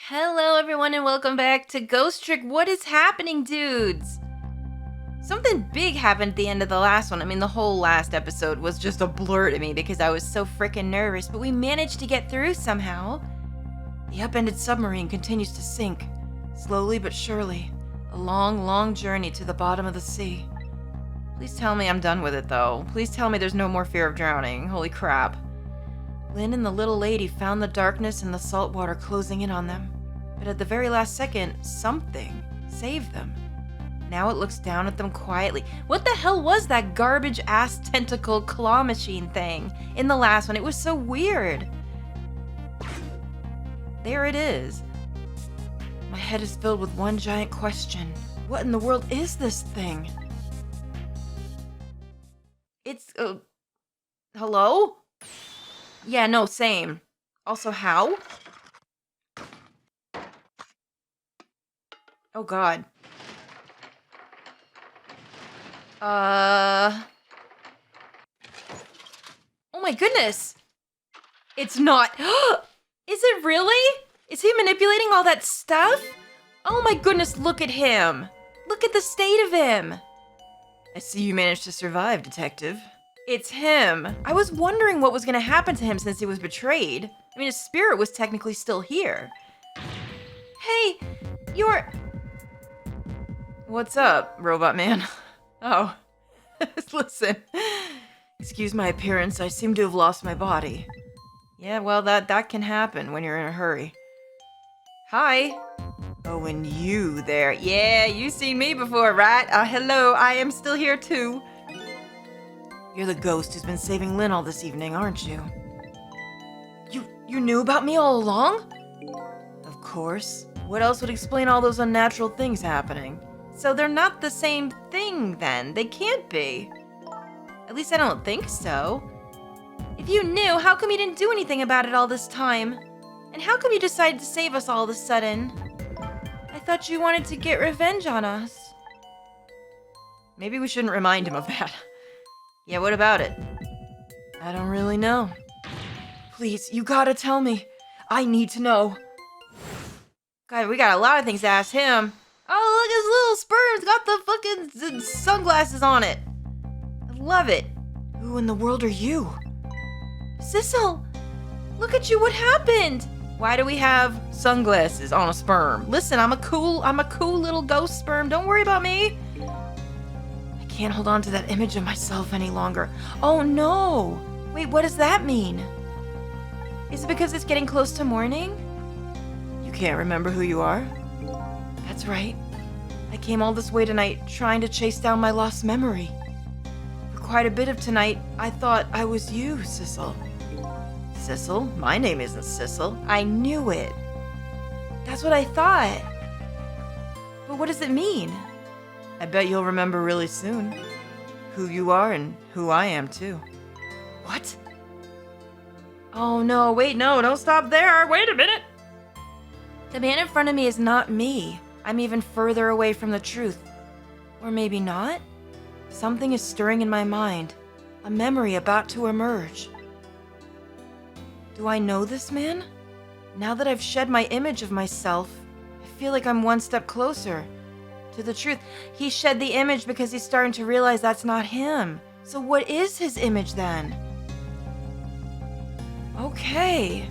Hello, everyone, and welcome back to Ghost Trick. What is happening, dudes? Something big happened at the end of the last one. I mean, the whole last episode was just a blur to me because I was so freaking nervous, but we managed to get through somehow. The upended submarine continues to sink, slowly but surely. A long, long journey to the bottom of the sea. Please tell me I'm done with it, though. Please tell me there's no more fear of drowning. Holy crap. Lynn and the little lady found the darkness and the salt water closing in on them. But at the very last second, something saved them. Now it looks down at them quietly. What the hell was that garbage-ass tentacle claw machine thing in the last one? It was so weird. There it is. My head is filled with one giant question. What in the world is this thing? It's, hello? Yeah, no, same. Also, how? Oh, God. Oh my goodness! It's not. Is it really? Is he manipulating all that stuff? Oh my goodness, look at him! Look at the state of him! I see you managed to survive, Detective. It's him. I was wondering what was going to happen to him since he was betrayed. I mean, his spirit was technically still here. Hey, you're... What's up, Robot Man? Oh, listen. Excuse my appearance, I seem to have lost my body. Yeah, well, that can happen when you're in a hurry. Hi. Oh, and you there. Yeah, you've seen me before, right? Hello, I am still here too. You're the ghost who's been saving Lynn all this evening, aren't you? You knew about me all along? Of course. What else would explain all those unnatural things happening? So they're not the same thing, then. They can't be. At least I don't think so. If you knew, how come you didn't do anything about it all this time? And how come you decided to save us all of a sudden? I thought you wanted to get revenge on us. Maybe we shouldn't remind him of that. Yeah, what about it? I don't really know. Please, you gotta tell me. I need to know. God, we got a lot of things to ask him. Oh, look, his little sperm's got the fucking sunglasses on it. I love it. Who in the world are you? Sissel, look at you, what happened? Why do we have sunglasses on a sperm? Listen, I'm a cool little ghost sperm. Don't worry about me. I can't hold on to that image of myself any longer. Oh no. Wait, what does that mean? Is it because it's getting close to morning? You can't remember who you are? That's right. I came all this way tonight trying to chase down my lost memory. For quite a bit of tonight, I thought I was you, Sissel. Sissel? My name isn't Sissel. I knew it. That's what I thought. But what does it mean? I bet you'll remember really soon. Who you are and who I am, too. What? Oh no, wait, no, don't stop there. Wait a minute. The man in front of me is not me. I'm even further away from the truth. Or maybe not? Something is stirring in my mind. A memory about to emerge. Do I know this man? Now that I've shed my image of myself, I feel like I'm one step closer to the truth. He shed the image because he's starting to realize that's not him. So what is his image then? Okay.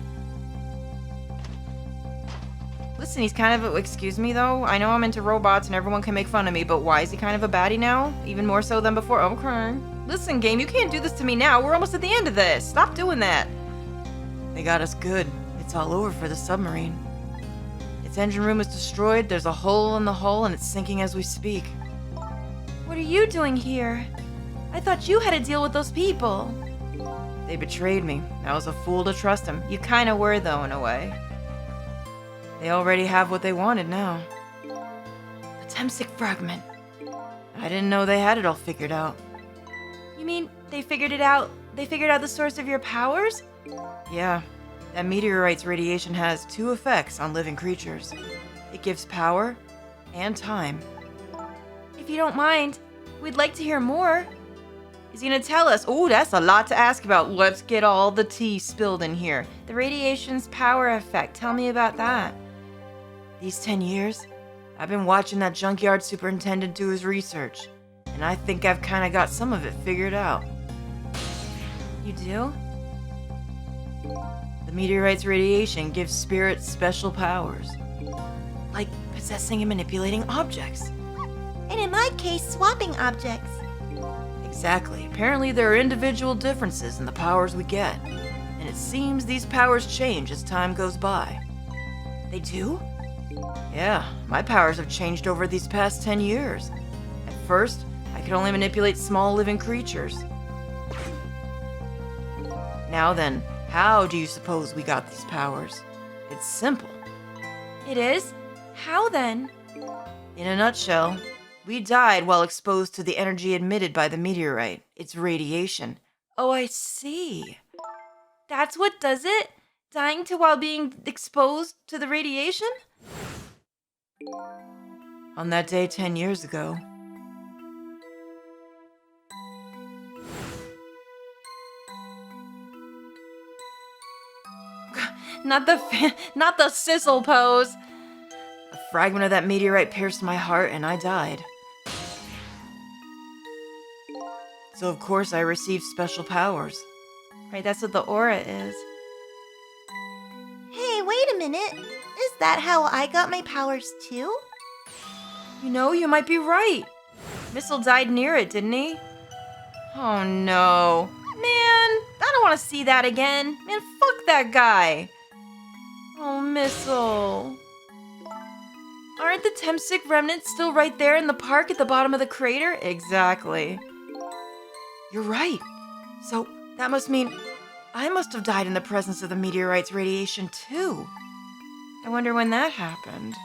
Listen, he's kind of, excuse me though, I know I'm into robots and everyone can make fun of me, but why is he kind of a baddie now? Even more so than before. Okay. Listen, game, you can't do this to me now. We're almost at the end of this. Stop doing that. They got us good. It's all over for the submarine. Its engine room is destroyed, there's a hole in the hull, and it's sinking as we speak. What are you doing here? I thought you had to deal with those people. They betrayed me. I was a fool to trust them. You kinda were, though, in a way. They already have what they wanted now. A Temsic fragment. I didn't know they had it all figured out. You mean they figured it out? They figured out the source of your powers? Yeah. That meteorite's radiation has two effects on living creatures. It gives power and time. If you don't mind, we'd like to hear more. Is he gonna tell us? Oh, that's a lot to ask about. Let's get all the tea spilled in here. The radiation's power effect. Tell me about that. These 10 years, I've been watching that junkyard superintendent do his research, and I think I've kind of got some of it figured out. You do? The meteorite's radiation gives spirits special powers, like possessing and manipulating objects. And in my case, swapping objects. Exactly. Apparently there are individual differences in the powers we get, and it seems these powers change as time goes by. They do? Yeah, my powers have changed over these past 10 years. At first, I could only manipulate small living creatures. Now then, how do you suppose we got these powers? It's simple. It is? How then? In a nutshell, we died while exposed to the energy emitted by the meteorite. It's radiation. Oh, I see. That's what does it? Dying while being exposed to the radiation? On that day 10 years ago, Not the sizzle pose. a fragment of that meteorite pierced my heart and I died. So of course I received special powers. Right, that's what the aura is. Hey, wait a minute. Is that how I got my powers too? You know, you might be right. Missile died near it, didn't he? Oh no. Man, I don't want to see that again. Man, fuck that guy. Oh, Missile. Aren't the Temsic remnants still right there in the park at the bottom of the crater? Exactly. You're right. So that must mean I must have died in the presence of the meteorite's radiation too. I wonder when that happened.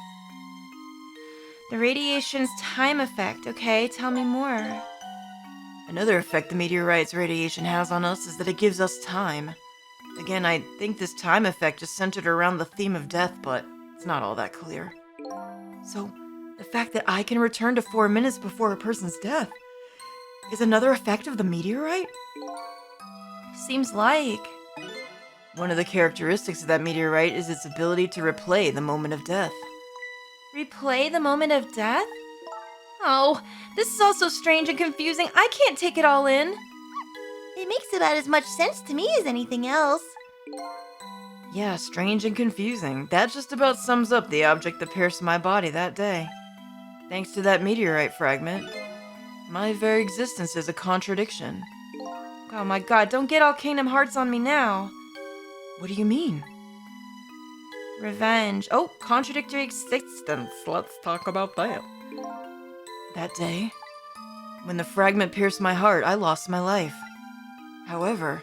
The radiation's time effect. Okay, tell me more. Another effect the meteorite's radiation has on us is that it gives us time. Again, I think this time effect is centered around the theme of death, but it's not all that clear. So, the fact that I can return to 4 minutes before a person's death is another effect of the meteorite? Seems like. One of the characteristics of that meteorite is its ability to replay the moment of death. Replay the moment of death? Oh, this is all so strange and confusing. I can't take it all in. It makes about as much sense to me as anything else. Yeah, strange and confusing. That just about sums up the object that pierced my body that day. Thanks to that meteorite fragment, my very existence is a contradiction. Oh my god, don't get all Kingdom Hearts on me now. What do you mean? Revenge. Oh, contradictory existence. Let's talk about that. That day, when the fragment pierced my heart, I lost my life. However,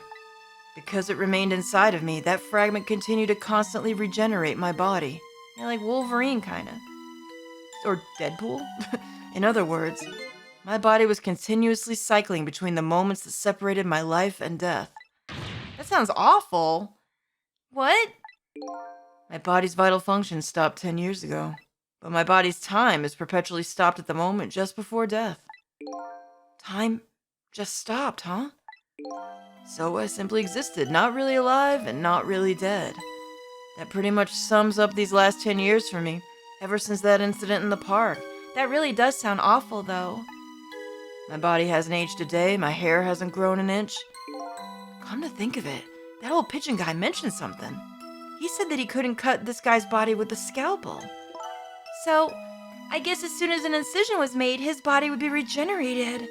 because it remained inside of me, that fragment continued to constantly regenerate my body. Yeah, like Wolverine, kinda. Or Deadpool? In other words, my body was continuously cycling between the moments that separated my life and death. That sounds awful. What? My body's vital functions stopped 10 years ago, but my body's time is perpetually stopped at the moment just before death. Time just stopped, huh? So I simply existed, not really alive and not really dead. That pretty much sums up these last 10 years for me, ever since that incident in the park. That really does sound awful, though. My body hasn't aged a day, my hair hasn't grown an inch. Come to think of it, that old pigeon guy mentioned something. He said that he couldn't cut this guy's body with a scalpel. So, I guess as soon as an incision was made, his body would be regenerated.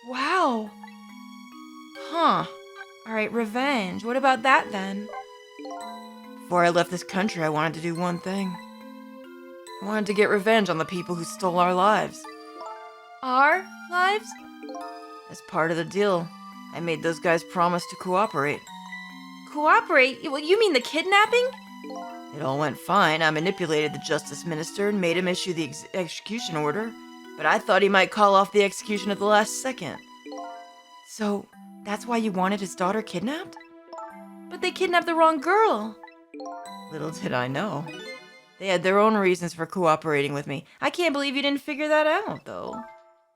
Wow. Huh. Alright, revenge. What about that then? Before I left this country, I wanted to do one thing. I wanted to get revenge on the people who stole our lives. Our lives? As part of the deal, I made those guys promise to cooperate. Cooperate? You mean the kidnapping? It all went fine. I manipulated the justice minister and made him issue the execution order, but I thought he might call off the execution at the last second. So, that's why you wanted his daughter kidnapped? But they kidnapped the wrong girl. Little did I know. They had their own reasons for cooperating with me. I can't believe you didn't figure that out, though.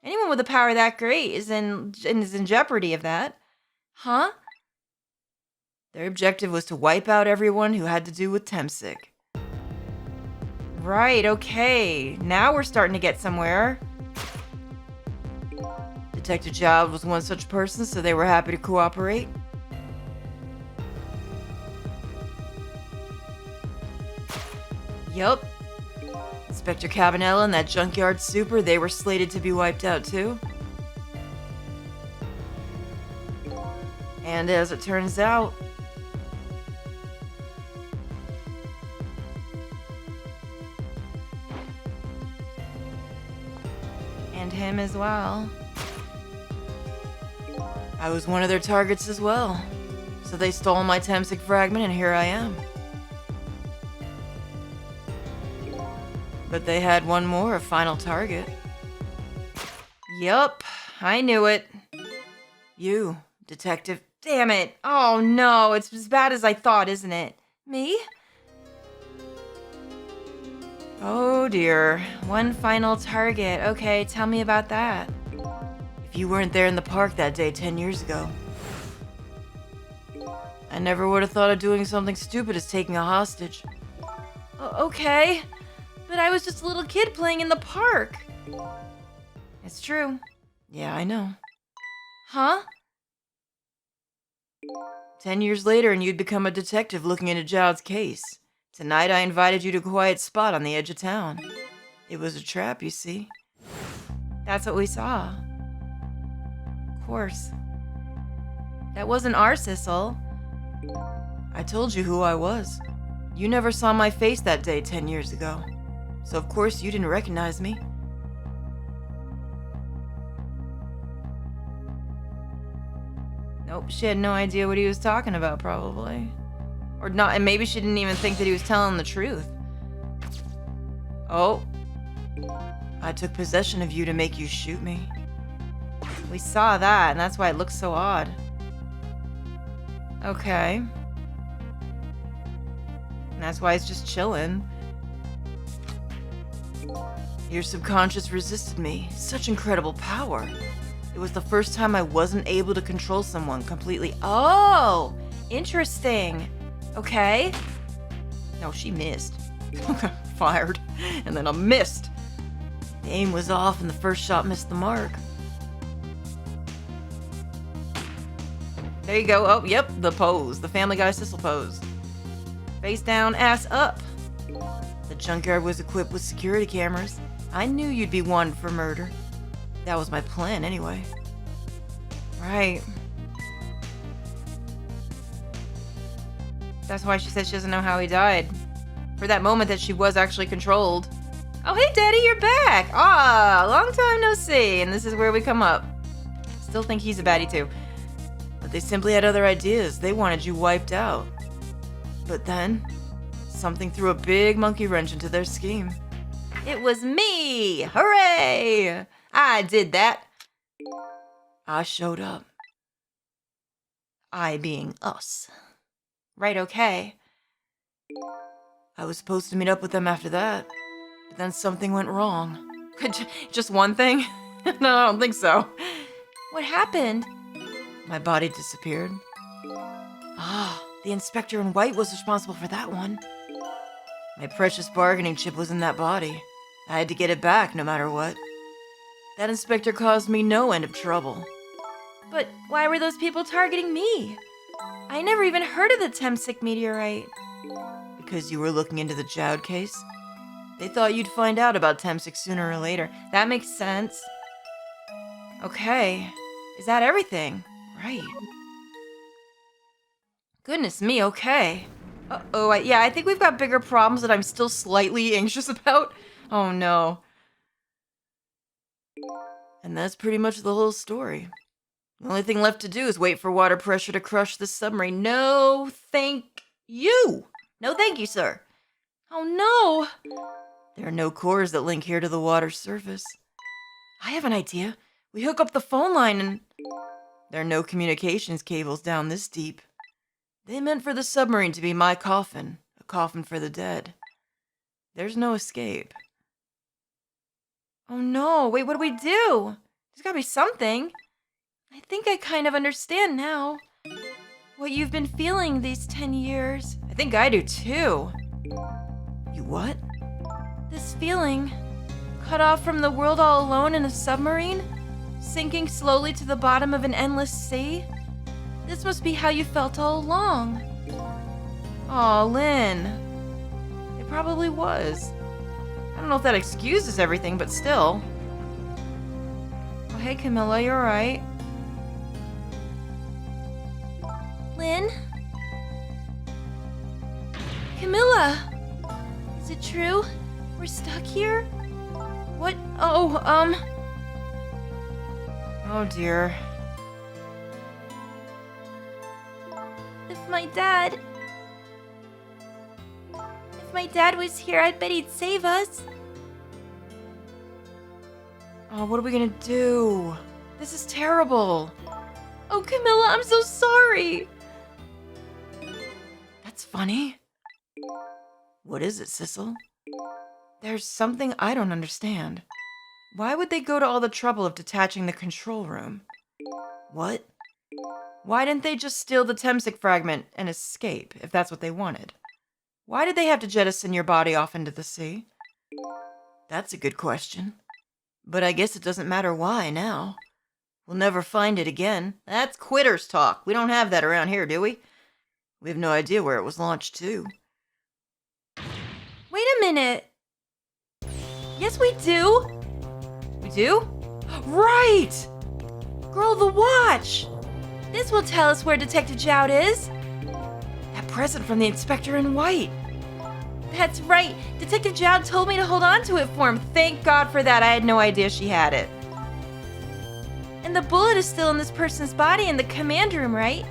Anyone with a power that great is in jeopardy of that. Huh? Their objective was to wipe out everyone who had to do with Temsic. Right, okay. Now we're starting to get somewhere. Detective Child was one such person, so they were happy to cooperate. Yup. Inspector Cabanella and that junkyard super, they were slated to be wiped out too. And as it turns out, And him as well. I was one of their targets as well. So they stole my Temsic fragment and here I am. But they had one more, a final target. Yup, I knew it. You, Detective. Damn it. Oh no, it's as bad as I thought, isn't it? Me? Oh dear. One final target. Okay, tell me about that. If you weren't there in the park that day 10 years ago, I never would have thought of doing something stupid as taking a hostage. Okay, but I was just a little kid playing in the park. It's true. Yeah, I know. Huh? 10 years later and you'd become a detective looking into Jowd's case. Tonight I invited you to a quiet spot on the edge of town. It was a trap, you see. That's what we saw. Of course. That wasn't our Sissel. I told you who I was. You never saw my face that day 10 years ago. So of course you didn't recognize me. Nope, she had no idea what he was talking about, probably. Or not, and maybe she didn't even think that he was telling the truth. Oh, I took possession of you to make you shoot me. we saw that, and that's why it looks so odd. Okay. And that's why it's just chilling. Your subconscious resisted me. Such incredible power. It was the first time I wasn't able to control someone completely. Oh, interesting. Okay. No, she missed. Fired. And then I missed. The aim was off and the first shot missed the mark. There you go. Oh, yep, the pose. The Family Guy Sissel pose. Face down, ass up. The junkyard was equipped with security cameras. I knew you'd be wanted for murder. That was my plan anyway. Right. That's why she said she doesn't know how he died. For that moment that she was actually controlled. Oh, hey, Daddy, you're back. Ah, long time no see. And this is where we come up. Still think he's a baddie, too. But they simply had other ideas. They wanted you wiped out. But then, something threw a big monkey wrench into their scheme. It was me! Hooray! I did that. I showed up. I being us. Right, okay. I was supposed to meet up with them after that. But then something went wrong. Just one thing? No, I don't think so. What happened? My body disappeared. Ah, the inspector in white was responsible for that one. My precious bargaining chip was in that body. I had to get it back no matter what. That inspector caused me no end of trouble. But why were those people targeting me? I never even heard of the Temsic meteorite. Because you were looking into the Jowd case? They thought you'd find out about Temsic sooner or later. That makes sense. Okay. Is that everything? Right. Goodness me, okay. Uh-oh, yeah, I think we've got bigger problems that I'm still slightly anxious about. Oh no. And that's pretty much the whole story. The only thing left to do is wait for water pressure to crush this submarine. No, thank you. No, thank you, sir. Oh no. There are no cores that link here to the water's surface. I have an idea. We hook up the phone line and... There are no communications cables down this deep. They meant for the submarine to be my coffin, a coffin for the dead. There's no escape. Oh no, wait, what do we do? There's gotta be something. I think I kind of understand now. What you've been feeling these 10 years. I think I do too. You what? This feeling, cut off from the world all alone in a submarine, sinking slowly to the bottom of an endless sea. This must be how you felt all along. Aw, Lynn. It probably was. I don't know if that excuses everything, but still. Oh, hey, Camilla, you alright? Lynn? Camilla! Is it true? We're stuck here? What? Oh, Oh dear. If my dad was here, I'd bet he'd save us. Oh, what are we gonna do? This is terrible. Oh, Camilla, I'm so sorry. That's funny. What is it, Sissel? There's something I don't understand. Why would they go to all the trouble of detaching the control room? What? Why didn't they just steal the Temsic fragment and escape, if that's what they wanted? Why did they have to jettison your body off into the sea? That's a good question. But I guess it doesn't matter why now. We'll never find it again. That's quitters talk. We don't have that around here, do we? We have no idea where it was launched to. Wait a minute. Yes, we do. We do? Right! Girl, the watch! This will tell us where Detective Joud is. That present from the inspector in white. That's right. Detective Joud told me to hold on to it for him. Thank God for that. I had no idea she had it. And the bullet is still in this person's body in the command room, right?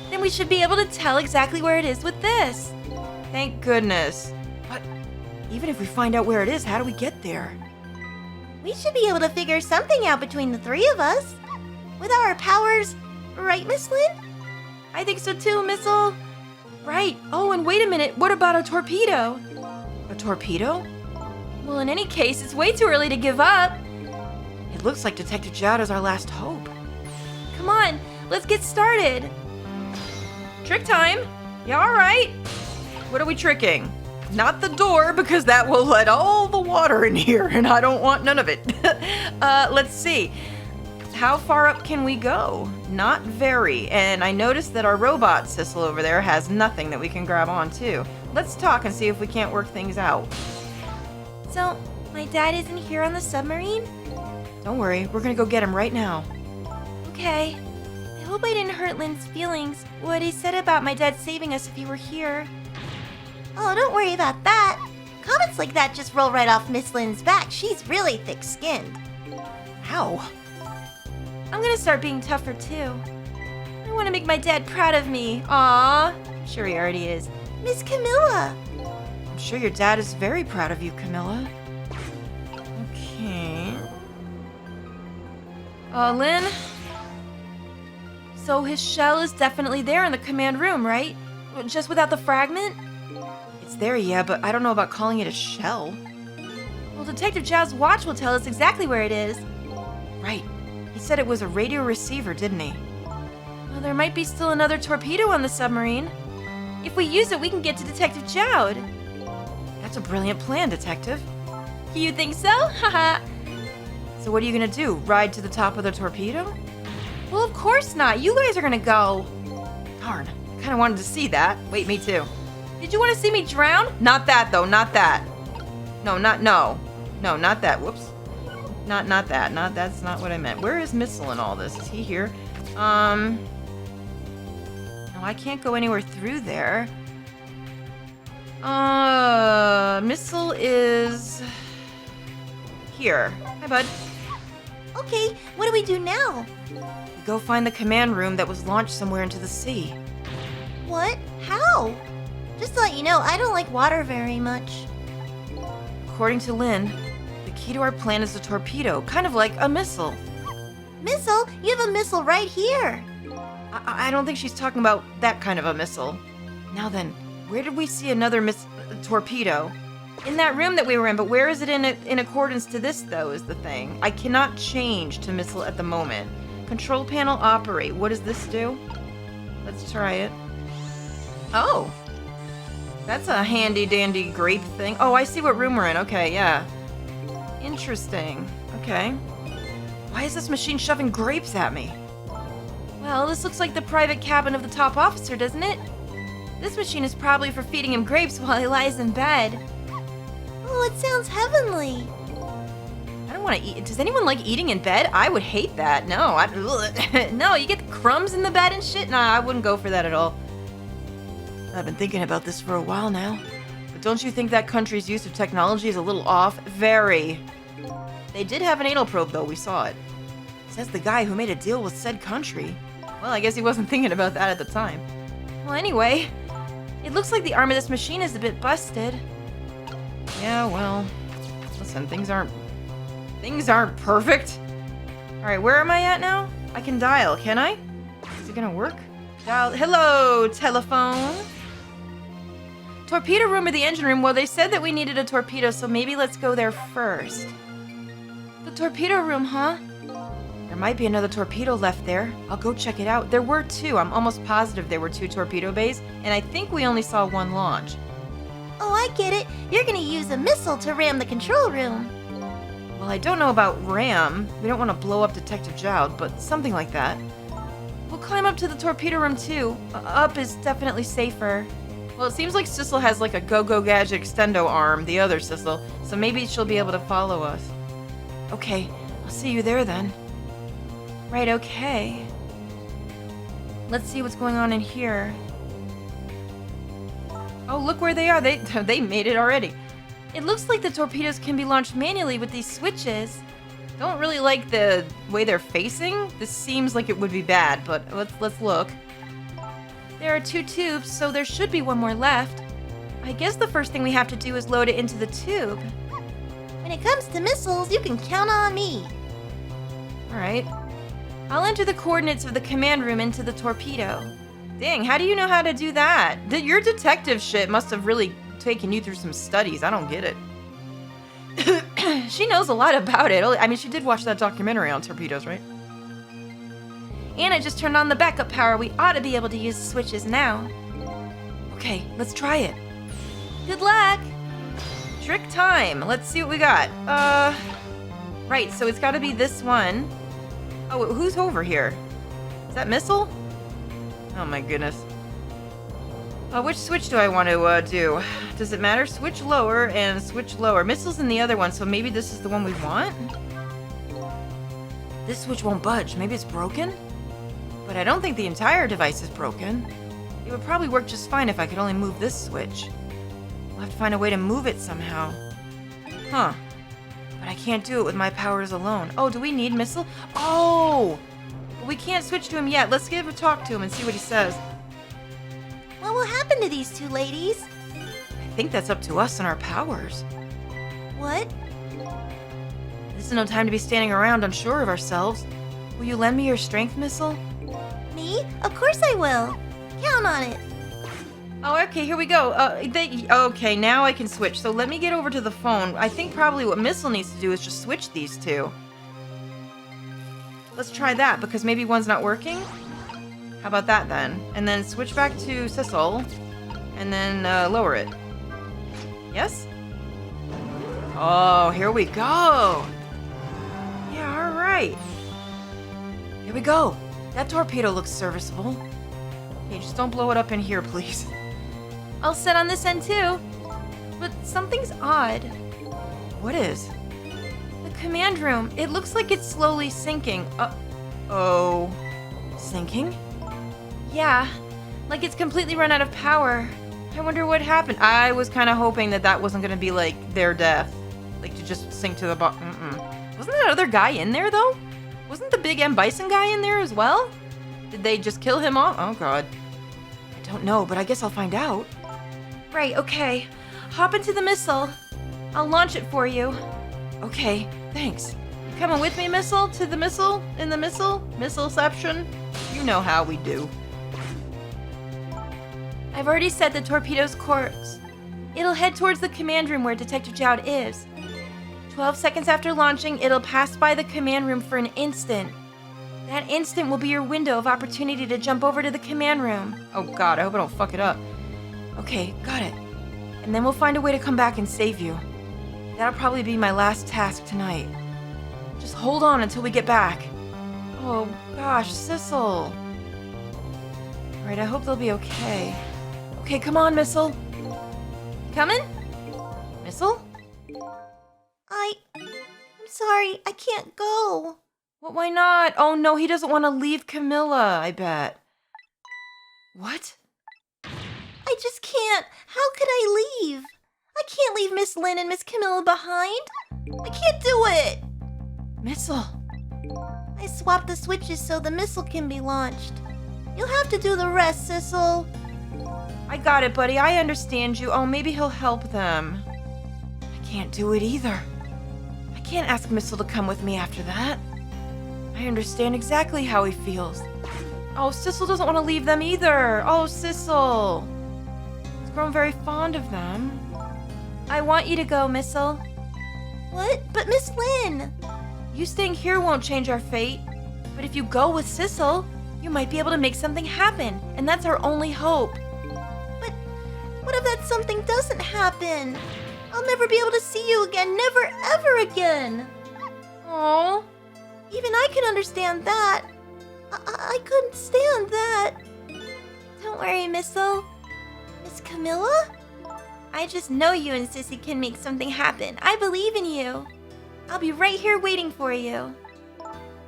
Then we should be able to tell exactly where it is with this. Thank goodness. But even if we find out where it is, how do we get there? We should be able to figure something out between the three of us. With our powers, right, Miss Lynn? I think so too, Missile. Right. Oh, and wait a minute. What about a torpedo? A torpedo? Well, in any case, it's way too early to give up. It looks like Detective Joud is our last hope. Come on, let's get started. Trick time. Yeah, all right. What are we tricking? Not the door, because that will let all the water in here, and I don't want none of it. Let's see. How far up can we go? Not very, and I noticed that our robot Sissel over there has nothing that we can grab onto. Let's talk and see if we can't work things out. So, my dad isn't here on the submarine? Don't worry, we're gonna go get him right now. Okay. I hope I didn't hurt Lynn's feelings. What he said about my dad saving us if he were here. Oh, don't worry about that. Comments like that just roll right off Miss Lynn's back. She's really thick-skinned. Ow. I'm gonna start being tougher too. I want to make my dad proud of me. Aww. I'm sure he already is. Miss Camilla. I'm sure your dad is very proud of you, Camilla. Okay. Lynn? So his shell is definitely there in the command room, right? Just without the fragment? It's there, yeah, but I don't know about calling it a shell. Well, Detective Joud's watch will tell us exactly where it is. Right. He said it was a radio receiver, didn't he? Well, there might be still another torpedo on the submarine. If we use it, we can get to Detective Joud. That's a brilliant plan, Detective. You think so? Haha. So what are you gonna do? Ride to the top of the torpedo? Well, of course not. You guys are gonna go. Darn. I kinda wanted to see that. Wait, me too. Did you want to see me drown? Not that, though. Not that. No, not that. Whoops. Not that. That's not what I meant. Where is Missile in all this? Is he here? No, I can't go anywhere through there. Missile is here. Hi, bud. Okay, what do we do now? We go find the command room that was launched somewhere into the sea. What? How? Just to let you know, I don't like water very much. According to Lynn, the key to our plan is a torpedo, kind of like a missile. Missile? You have a missile right here. I don't think she's talking about that kind of a missile. Now then, where did we see another torpedo? In that room that we were in, but where is it in accordance to this, though, is the thing. I cannot change to missile at the moment. Control panel operate. What does this do? Let's try it. Oh. That's a handy-dandy grape thing. Oh, I see what room we're in. Okay, yeah. Interesting. Okay. Why is this machine shoving grapes at me? Well, this looks like the private cabin of the top officer, doesn't it? This machine is probably for feeding him grapes while he lies in bed. Oh, it sounds heavenly. I don't want to eat. Does anyone like eating in bed? I would hate that. No, no, you get crumbs in the bed and shit? Nah, I wouldn't go for that at all. I've been thinking about this for a while now. But don't you think that country's use of technology is a little off? Very. They did have an anal probe, though. We saw it. Says the guy who made a deal with said country. Well, I guess he wasn't thinking about that at the time. Well, anyway, it looks like the arm of this machine is a bit busted. Yeah, well, listen, things aren't perfect. All right, where am I at now? I can dial, can I? Is it gonna work? Dial. Hello, telephone. Torpedo room or the engine room? Well, they said that we needed a torpedo, so maybe let's go there first. The torpedo room, huh? There might be another torpedo left there. I'll go check it out. There were two. I'm almost positive there were two torpedo bays, and I think we only saw one launch. Oh, I get it. You're gonna use a missile to ram the control room. Well, I don't know about ram. We don't want to blow up Detective Jowd, but something like that. We'll climb up to the torpedo room too. Up is definitely safer. Well, it seems like Sissel has like a Go-Go Gadget extendo arm, the other Sissel, so maybe she'll be able to follow us. Okay, I'll see you there then. Right, okay. Let's see what's going on in here. Oh, look where they are. They made it already. It looks like the torpedoes can be launched manually with these switches. Don't really like the way they're facing. This seems like it would be bad, but let's look. There are 2 tubes, so there should be one more left. I guess the first thing we have to do is load it into the tube. When it comes to missiles, you can count on me. All right. I'll enter the coordinates of the command room into the torpedo. Dang, how do you know how to do that? Your detective shit must have really taken you through some studies. I don't get it. She knows a lot about it. I mean, she did watch that documentary on torpedoes, right? And I just turned on the backup power. We ought to be able to use the switches now. Okay, let's try it. Good luck! Trick time. Let's see what we got. Right, so it's got to be this one. Oh, who's over here? Is that Missile? Oh my goodness. Which switch do I want to do? Does it matter? Switch lower and switch lower. Missile's in the other one, so maybe this is the one we want? This switch won't budge. Maybe it's broken? But I don't think the entire device is broken. It would probably work just fine if I could only move this switch. We'll have to find a way to move it somehow. Huh. But I can't do it with my powers alone. Oh, do we need Missile? Oh! We can't switch to him yet. Let's give a talk to him and see what he says. What will happen to these 2 ladies? I think that's up to us and our powers. What? This is no time to be standing around unsure of ourselves. Will you lend me your strength, Missile? Me? Of course I will. Count on it. Oh, okay, here we go. Okay, now I can switch. So let me get over to the phone. I think probably what Missile needs to do is just switch these 2. Let's try that, because maybe one's not working. How about that, then? And then switch back to Sissel, and then lower it. Yes? Oh, here we go. Yeah, all right. Here we go. That torpedo looks serviceable. Okay, just don't blow it up in here, please. All set on this end too. But something's odd. What is? The command room. It looks like it's slowly sinking. Oh. Sinking? Yeah. Like it's completely run out of power. I wonder what happened. I was kind of hoping that that wasn't going to be like their death. Like to just sink to the bottom. Wasn't that other guy in there though? Wasn't the big M. Bison guy in there as well? Did they just kill him off? Oh god. I don't know, but I guess I'll find out. Right, okay. Hop into the missile. I'll launch it for you. Okay, thanks. You coming with me, Missile? To the missile? In the missile? Missileception? You know how we do. I've already set the torpedo's course. It'll head towards the command room where Detective Jowd is. 12 seconds after launching, it'll pass by the command room for an instant. That instant will be your window of opportunity to jump over to the command room. Oh god, I hope I don't fuck it up. Okay, got it. and then we'll find a way to come back and save you. That'll probably be my last task tonight. Just hold on until we get back. Oh gosh, Sissel. Alright, I hope they'll be okay. Okay, come on, Missile. Coming? Missile? I'm sorry, I can't go. What, why not? Oh no, he doesn't want to leave Camilla, I bet. What? I just can't. How could I leave? I can't leave Miss Lynn and Miss Camilla behind. I can't do it. Missile. I swapped the switches so the missile can be launched. You'll have to do the rest, Sissel. I got it, buddy. I understand you. Oh, maybe he'll help them. I can't do it either. I can't ask Missile to come with me after that. I understand exactly how he feels. Oh, Sissel doesn't want to leave them either. Oh, Sissel. He's grown very fond of them. I want you to go, Missile. What? But Miss Lynn. You staying here won't change our fate. But if you go with Sissel, you might be able to make something happen. And that's our only hope. But what if that something doesn't happen? I'll never be able to see you again. Never, ever again. Oh. Even I can understand that. I couldn't stand that. Don't worry, Missile. Miss Camilla? I just know you and Sissy can make something happen. I believe in you. I'll be right here waiting for you.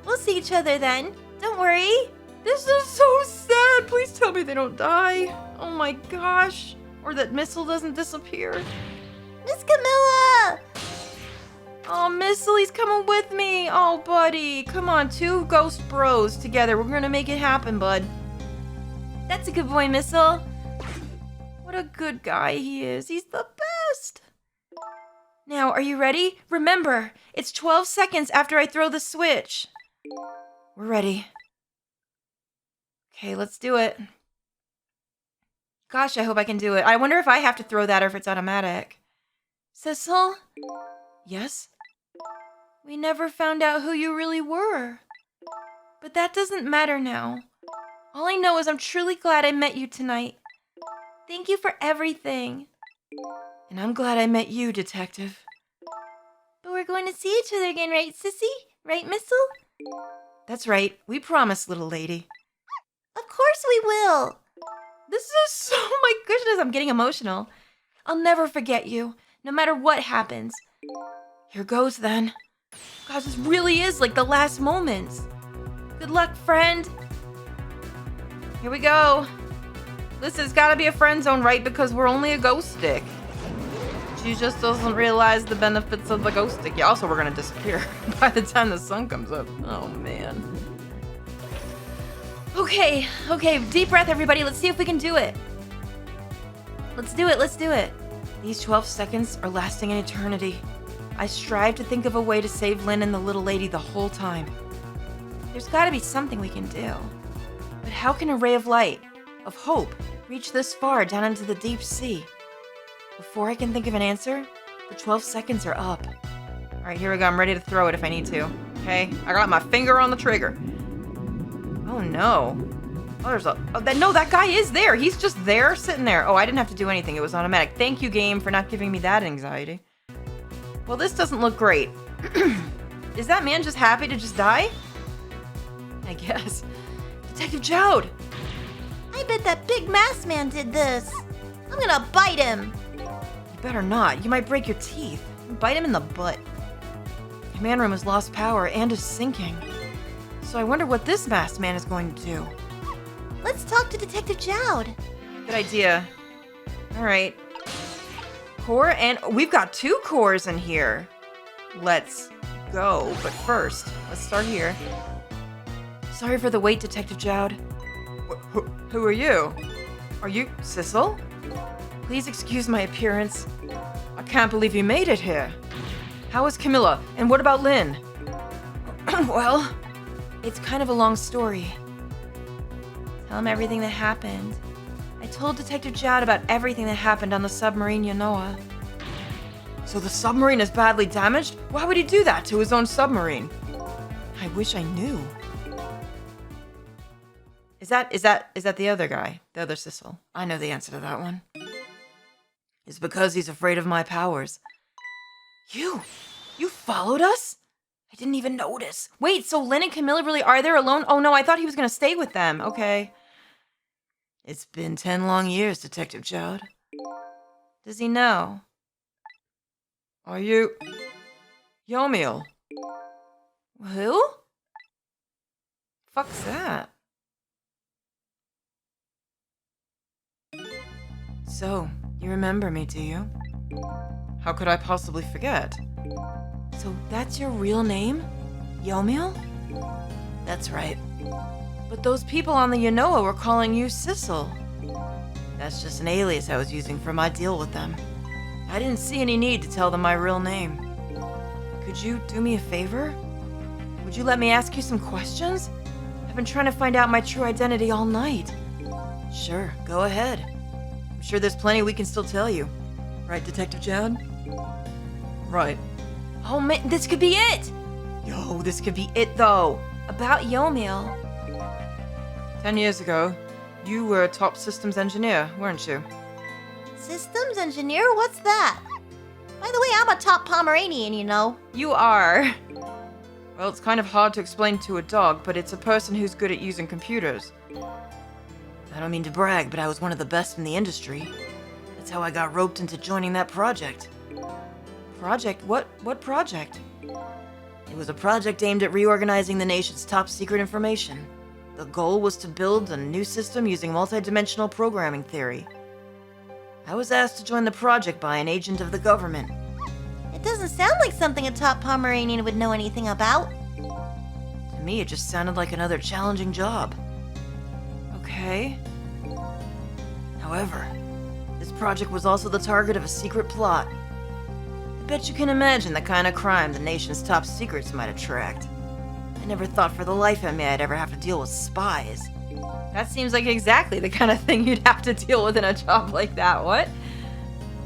We'll see each other then. Don't worry. This is so sad. Please tell me they don't die. Oh my gosh. Or that Missile doesn't disappear. Miss Camilla! Oh, Missile, he's coming with me. Oh, buddy. Come on, two ghost bros together. We're gonna make it happen, bud. That's a good boy, Missile. What a good guy he is. He's the best. Now, are you ready? Remember, it's 12 seconds after I throw the switch. We're ready. Okay, let's do it. Gosh, I hope I can do it. I wonder if I have to throw that or if it's automatic. Sissel? Yes? We never found out who you really were. But that doesn't matter now. All I know is I'm truly glad I met you tonight. Thank you for everything. And I'm glad I met you, Detective. But we're going to see each other again, right, Sissy? Right, Missile? That's right. We promised, little lady. Of course we will. This is so... my goodness, I'm getting emotional. I'll never forget you, no matter what happens. Here goes, then. Gosh, this really is like the last moments. Good luck, friend. Here we go. Listen, it's gotta be a friend zone, right? Because we're only a ghost stick. She just doesn't realize the benefits of the ghost stick. Yeah, also, we're gonna disappear by the time the sun comes up. Oh, man. Okay, deep breath, everybody. Let's see if we can do it. Let's do it. These 12 seconds are lasting an eternity. I strive to think of a way to save Lynn and the little lady the whole time. There's gotta be something we can do. But how can a ray of light, of hope, reach this far down into the deep sea? Before I can think of an answer, the 12 seconds are up. All right, here we go. I'm ready to throw it if I need to. Okay, I got my finger on the trigger. Oh no. Oh, there's a... oh, that guy is there. He's just there, sitting there. Oh, I didn't have to do anything. It was automatic. Thank you, game, for not giving me that anxiety. Well, this doesn't look great. Is that man just happy to just die? I guess. Detective Jowd! I bet that big masked man did this. I'm gonna bite him. You better not. You might break your teeth. Bite him in the butt. The command room has lost power and is sinking. So I wonder what this masked man is going to do. Let's talk to Detective Jowd. Good idea. All right. Core, and we've got 2 cores in here. Let's go. But first, let's start here. Sorry for the wait, Detective Jowd. Who are you? Are you Sissel? Please excuse my appearance. I can't believe you made it here. How is Camilla? And what about Lynn? Well, it's kind of a long story. Tell him everything that happened. I told Detective Jowd about everything that happened on the submarine Yanoa. So the submarine is badly damaged? Why would he do that to his own submarine? I wish I knew. Is that the other guy? The other Sissel? I know the answer to that one. is because he's afraid of my powers. You followed us? I didn't even notice. Wait, so Lynn and Camilla really are there alone? Oh no, I thought he was gonna stay with them. Okay. It's been 10 long years, Detective Jowd. Does he know? Are you... Yomiel? Who? Fuck's that? So, you remember me, do you? How could I possibly forget? So that's your real name? Yomiel? That's right. But those people on the Yanoa were calling you Sissel. That's just an alias I was using for my deal with them. I didn't see any need to tell them my real name. Could you do me a favor? Would you let me ask you some questions? I've been trying to find out my true identity all night. Sure, go ahead. I'm sure there's plenty we can still tell you. Right, Detective Jowd? Right. Oh man, this could be it! Yo, this could be it though. About Yomiel. 10 years ago, you were a top systems engineer, weren't you? Systems engineer? What's that? By the way, I'm a top Pomeranian, you know. You are. Well, it's kind of hard to explain to a dog, but it's a person who's good at using computers. I don't mean to brag, but I was one of the best in the industry. That's how I got roped into joining that project. Project? What project? It was a project aimed at reorganizing the nation's top secret information. The goal was to build a new system using multidimensional programming theory. I was asked to join the project by an agent of the government. It doesn't sound like something a top Pomeranian would know anything about. To me, it just sounded like another challenging job. Okay. However, this project was also the target of a secret plot. I bet you can imagine the kind of crime the nation's top secrets might attract. I never thought for the life of me I'd ever have to deal with spies. That seems like exactly the kind of thing you'd have to deal with in a job like that. What?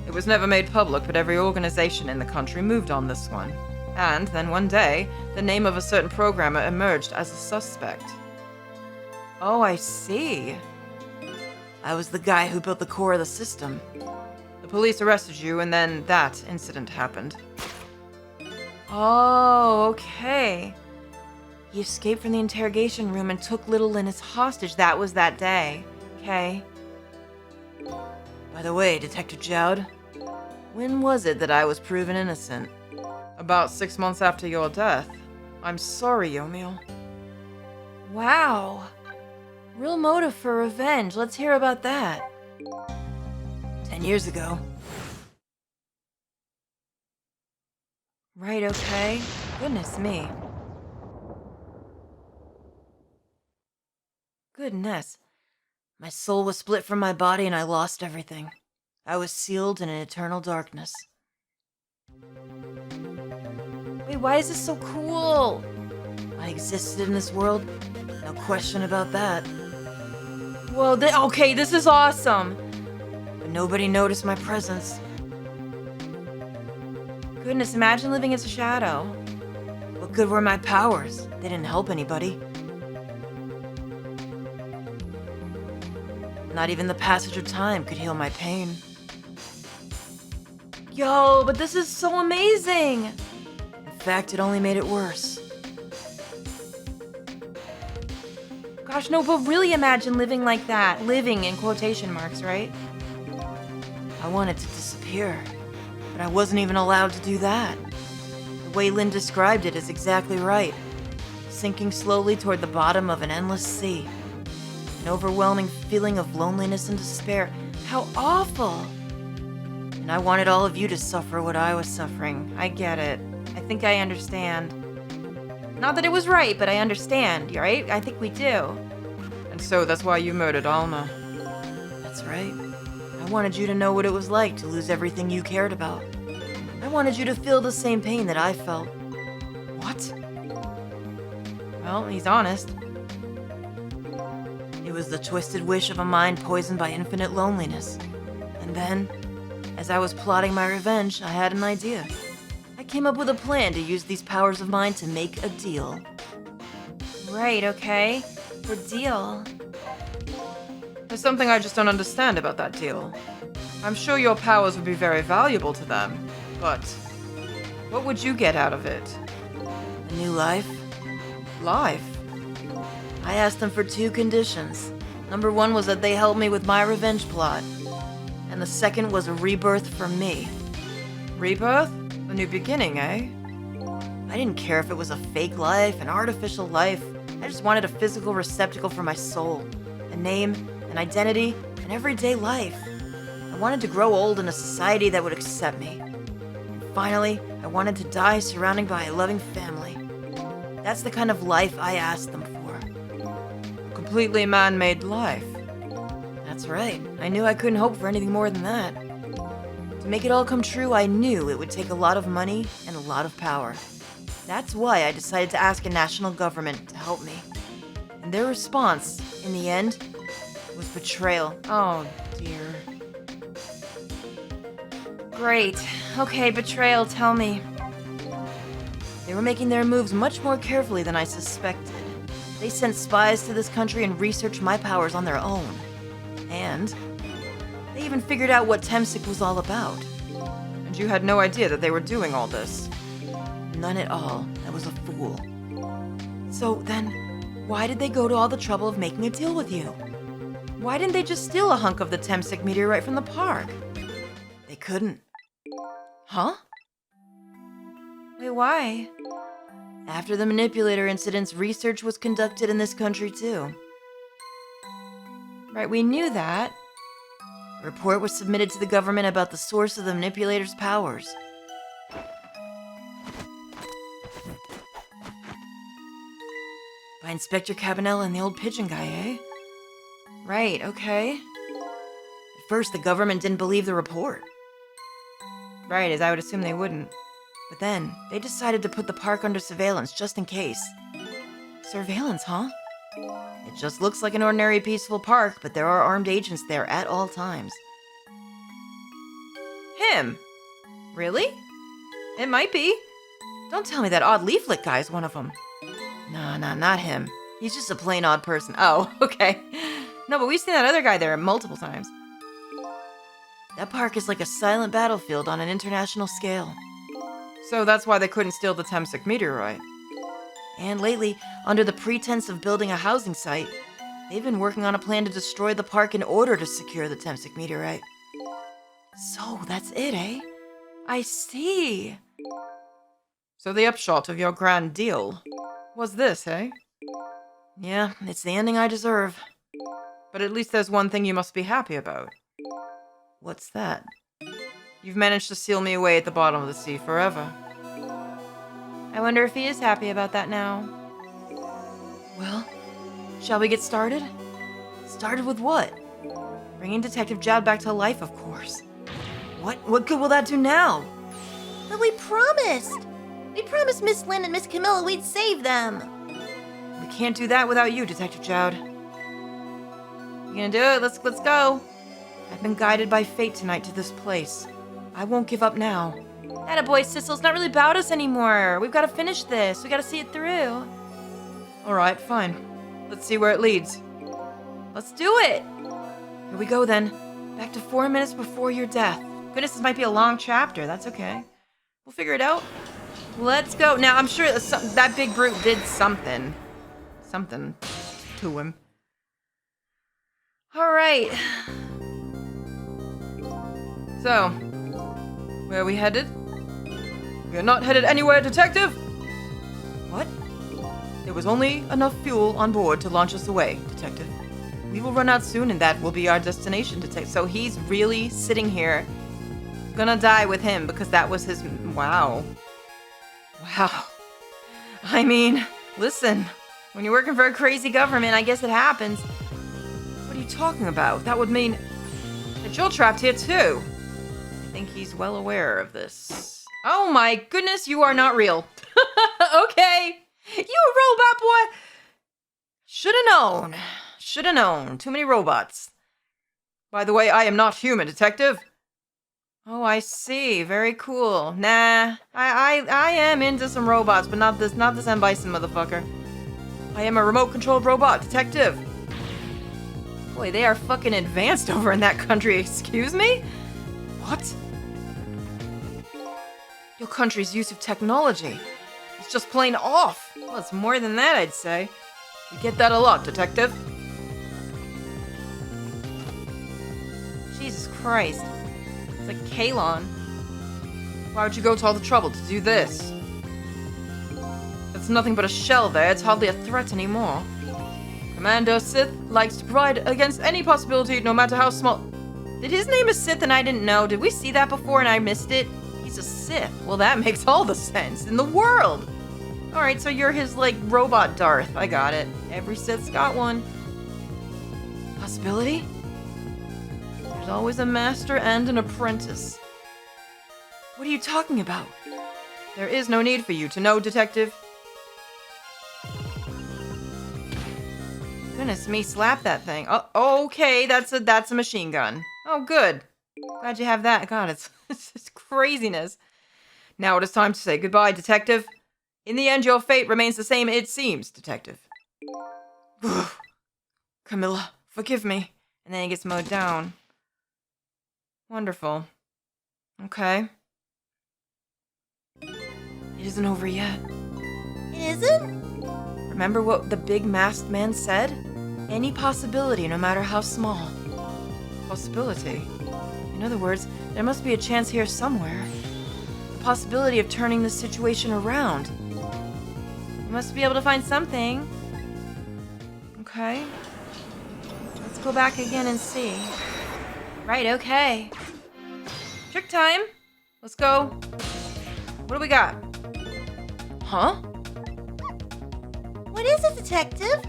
It was never made public, but every organization in the country moved on this one. And then one day, the name of a certain programmer emerged as a suspect. Oh, I see. I was the guy who built the core of the system. The police arrested you, and then that incident happened. Oh, okay. He escaped from the interrogation room and took little Lynn as hostage. That was that day. Okay. By the way, Detective Jowd, when was it that I was proven innocent? About 6 months after your death. I'm sorry, Yomiel. Wow. Real motive for revenge. Let's hear about that. 10 years ago. Right, okay. Goodness me. Goodness. My soul was split from my body and I lost everything. I was sealed in an eternal darkness. Wait, why is this so cool? I existed in this world. No question about that. Whoa, okay, this is awesome. But nobody noticed my presence. Goodness, imagine living as a shadow. What good were my powers? They didn't help anybody. Not even the passage of time could heal my pain. Yo, but this is so amazing! In fact, it only made it worse. Gosh, no, but really imagine living like that. Living in quotation marks, right? I wanted to disappear, but I wasn't even allowed to do that. The way Lynn described it is exactly right. Sinking slowly toward the bottom of an endless sea. An overwhelming feeling of loneliness and despair. How awful! And I wanted all of you to suffer what I was suffering. I get it. I think I understand. Not that it was right, but I understand, right? I think we do. And so that's why you murdered Alma. That's right. I wanted you to know what it was like to lose everything you cared about. I wanted you to feel the same pain that I felt. What? Well, he's honest. It was the twisted wish of a mind poisoned by infinite loneliness. And then, as I was plotting my revenge, I had an idea. I came up with a plan to use these powers of mine to make a deal. Right, okay. The deal. There's something I just don't understand about that deal. I'm sure your powers would be very valuable to them, but what would you get out of it? A new life? Life? I asked them for 2 conditions. Number 1 was that they help me with my revenge plot. And the second was a rebirth for me. Rebirth? A new beginning, eh? I didn't care if it was a fake life, an artificial life. I just wanted a physical receptacle for my soul. A name, an identity, an everyday life. I wanted to grow old in a society that would accept me. And finally, I wanted to die surrounded by a loving family. That's the kind of life I asked them for. A completely man-made life. That's right. I knew I couldn't hope for anything more than that. To make it all come true, I knew it would take a lot of money and a lot of power. That's why I decided to ask a national government to help me. And their response, in the end, was betrayal. Oh, dear. Great. Okay, betrayal, tell me. They were making their moves much more carefully than I suspected. They sent spies to this country and researched my powers on their own. And they even figured out what Temsic was all about. And you had no idea that they were doing all this? None at all. I was a fool. So then, why did they go to all the trouble of making a deal with you? Why didn't they just steal a hunk of the Temsic meteorite from the park? They couldn't. Huh? Wait, why? After the manipulator incidents, research was conducted in this country too. Right, we knew that. A report was submitted to the government about the source of the manipulator's powers. By Inspector Cabanela and the old pigeon guy, eh? Right, okay. At first, the government didn't believe the report. Right, as I would assume they wouldn't. But then, they decided to put the park under surveillance just in case. Surveillance, huh? It just looks like an ordinary peaceful park, but there are armed agents there at all times. Him? Really? It might be. Don't tell me that odd leaflet guy is one of them. No, not him. He's just a plain odd person. Oh, okay. No, but we've seen that other guy there multiple times. That park is like a silent battlefield on an international scale. So that's why they couldn't steal the Temsic meteorite. And lately, under the pretense of building a housing site, they've been working on a plan to destroy the park in order to secure the Temsic meteorite. So that's it, eh? I see. So the upshot of your grand deal was this, eh? Yeah, it's the ending I deserve. But at least there's one thing you must be happy about. What's that? You've managed to seal me away at the bottom of the sea forever. I wonder if he is happy about that now. Well, shall we get started? Started with what? Bringing Detective Jowd back to life, of course. What good will that do now? But we promised! We promised Miss Lynn and Miss Camilla we'd save them. We can't do that without you, Detective Jowd. You gonna do it? Let's go. I've been guided by fate tonight to this place. I won't give up now. Attaboy, Sissel, it's not really about us anymore. We've got to finish this. We got to see it through. Alright, fine. Let's see where it leads. Let's do it. Here we go then. Back to 4 minutes before your death. Goodness, this might be a long chapter. That's okay. We'll figure it out. Let's go. Now, I'm sure that big brute did something. Something to him. Alright. So, where are we headed? We are not headed anywhere, Detective! What? There was only enough fuel on board to launch us away, Detective. We will run out soon and that will be our destination, Detective. So he's really sitting here, gonna die with him because that was his... Wow. Wow. I mean, listen, when you're working for a crazy government, I guess it happens. What are you talking about? That would mean that you're trapped here too. I think he's well aware of this. Oh my goodness, you are not real. Okay. You a robot boy? Should've known. Should've known. Too many robots. By the way, I am not human, Detective. Oh, I see. Very cool. Nah, I am into some robots, but not this M. Bison motherfucker. I am a remote-controlled robot, Detective. Boy, they are fucking advanced over in that country, excuse me? What? Your country's use of technology. It's just plain off. Well, it's more than that, I'd say. You get that a lot, Detective. Jesus Christ. It's like Kalon. Why would you go to all the trouble to do this? It's nothing but a shell there. It's hardly a threat anymore. Commander Sith likes to provide against any possibility, no matter how small. Did his name is Sith and I didn't know? Did we see that before and I missed it? He's a Sith. Well, that makes all the sense in the world. Alright, so you're his, like, robot Darth. I got it. Every Sith's got one. Possibility? There's always a master and an apprentice. What are you talking about? There is no need for you to know, Detective. Goodness me, slap that thing. Oh, okay, that's a machine gun. Oh, good. Glad you have that. God, it's just craziness. Now it is time to say goodbye, Detective. In the end, your fate remains the same, it seems, Detective. Camilla, forgive me. And then he gets mowed down. Wonderful. Okay. It isn't over yet. It isn't? Remember what the big masked man said? Any possibility, no matter how small. Possibility? In other words, there must be a chance here somewhere. The possibility of turning the situation around. We must be able to find something. Okay. Let's go back again and see. Right, okay. Trick time. Let's go. What do we got? Huh? What is it, Detective?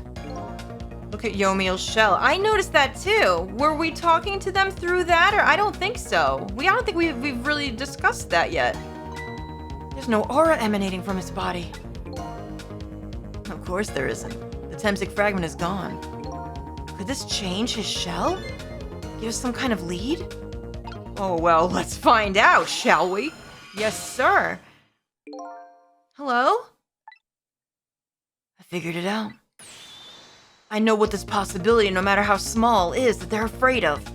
Look at Yomiel's shell. I noticed that too. Were we talking to them through that, or I don't think so. I don't think we've really discussed that yet. There's no aura emanating from his body. Of course there isn't. The Temsic fragment is gone. Could this change his shell? Give us some kind of lead? Oh, well, let's find out, shall we? Yes, sir. Hello? I figured it out. I know what this possibility, no matter how small, is that they're afraid of.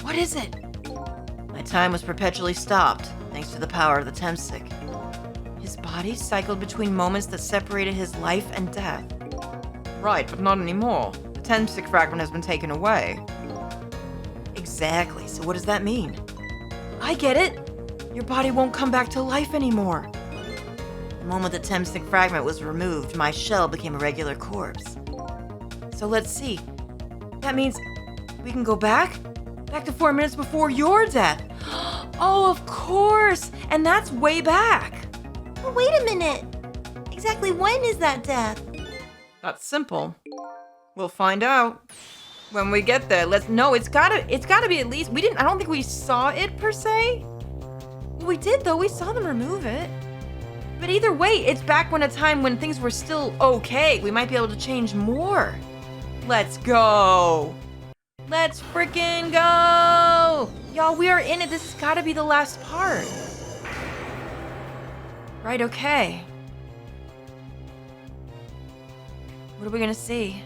What is it? My time was perpetually stopped, thanks to the power of the Temsic. His body cycled between moments that separated his life and death. Right, but not anymore. The Temsic fragment has been taken away. Exactly, so what does that mean? I get it! Your body won't come back to life anymore. The moment the Temsic fragment was removed, my shell became a regular corpse. So let's see. That means we can go back? Back to 4 minutes before your death. Oh, of course! And that's way back. Well, wait a minute. Exactly when is that death? That's simple. We'll find out. When we get there, it's gotta be at least, I don't think we saw it per se. We did though, we saw them remove it. But either way, it's back when a time when things were still okay. We might be able to change more. Let's go. Let's freaking go. Y'all, we are in it. This has gotta be the last part. Right, okay. What are we gonna see?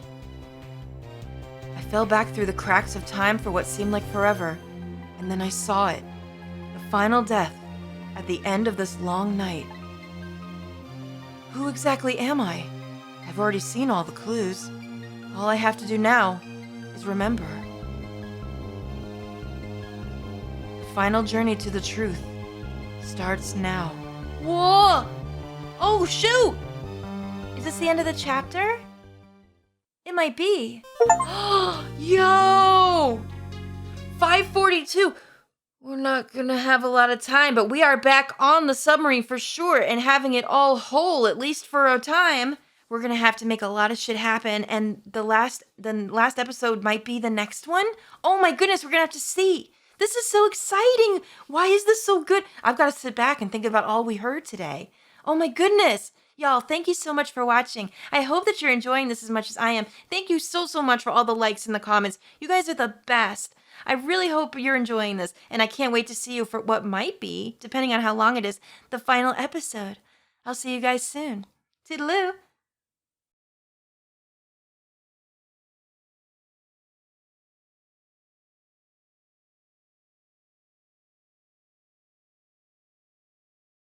I fell back through the cracks of time for what seemed like forever, and then I saw it. The final death at the end of this long night. Who exactly am I? I've already seen all the clues. All I have to do now is remember. The final journey to the truth starts now. Whoa! Oh, shoot! Is this the end of the chapter? It might be. Yo! 5:42. We're not gonna have a lot of time, but we are back on the submarine for sure and having it all whole, at least for a time. We're gonna have to make a lot of shit happen, and the last episode might be the next one. Oh my goodness, we're gonna have to see. This is so exciting. Why is this so good? I've got to sit back and think about all we heard today. Oh my goodness. Y'all, thank you so much for watching. I hope that you're enjoying this as much as I am. Thank you so much for all the likes and the comments. You guys are the best. I really hope you're enjoying this, and I can't wait to see you for what might be, depending on how long it is, the final episode. I'll see you guys soon. Toodaloo.